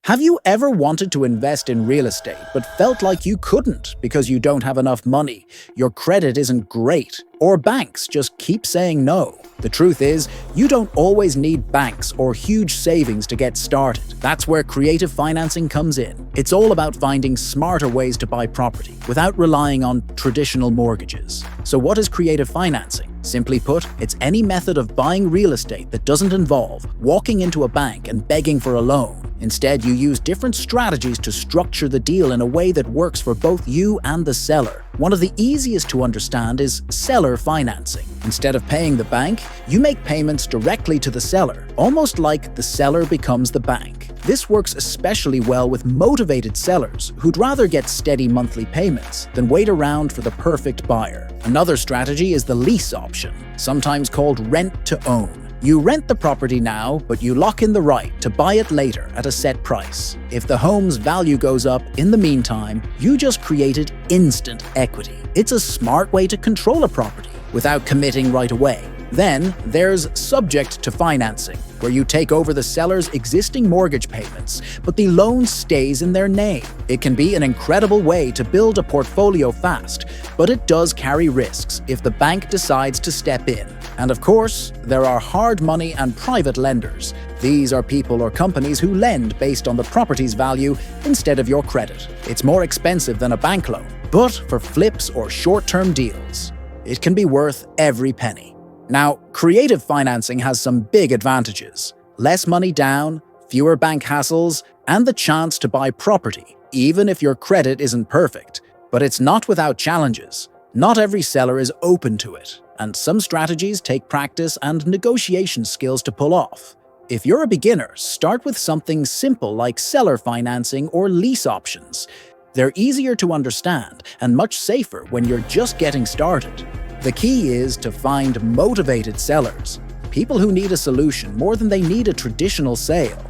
Have you ever wanted to invest in real estate but felt like you couldn't because you don't have enough money, your credit isn't great, or banks just keep saying no? The truth is, you don't always need banks or huge savings to get started. That's where creative financing comes in. It's all about finding smarter ways to buy property without relying on traditional mortgages. So what is creative financing? Simply put, it's any method of buying real estate that doesn't involve walking into a bank and begging for a loan. Instead, you use different strategies to structure the deal in a way that works for both you and the seller. One of the easiest to understand is seller financing. Instead of paying the bank, you make payments directly to the seller, almost like the seller becomes the bank. This works especially well with motivated sellers who'd rather get steady monthly payments than wait around for the perfect buyer. Another strategy is the lease option, sometimes called rent to own. You rent the property now, but you lock in the right to buy it later at a set price. If the home's value goes up in the meantime, you just created instant equity. It's a smart way to control a property without committing right away. Then there's subject to financing, where you take over the seller's existing mortgage payments, but the loan stays in their name. It can be an incredible way to build a portfolio fast, but it does carry risks if the bank decides to step in. And of course, there are hard money and private lenders. These are people or companies who lend based on the property's value instead of your credit. It's more expensive than a bank loan, but for flips or short-term deals, it can be worth every penny. Now, creative financing has some big advantages. Less money down, fewer bank hassles, and the chance to buy property, even if your credit isn't perfect. But it's not without challenges. Not every seller is open to it, and some strategies take practice and negotiation skills to pull off. If you're a beginner, start with something simple like seller financing or lease options. They're easier to understand and much safer when you're just getting started. The key is to find motivated sellers, people who need a solution more than they need a traditional sale.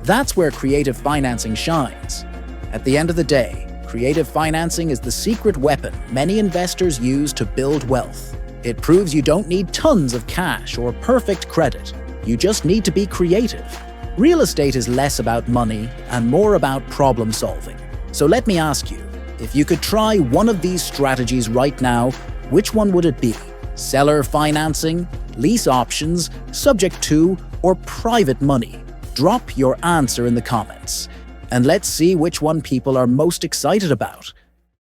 That's where creative financing shines. At the end of the day, creative financing is the secret weapon many investors use to build wealth. It proves you don't need tons of cash or perfect credit. You just need to be creative. Real estate is less about money and more about problem solving. So let me ask you, if you could try one of these strategies right now, which one would it be? Seller financing, lease options, subject to, or private money? Drop your answer in the comments. And let's see which one people are most excited about.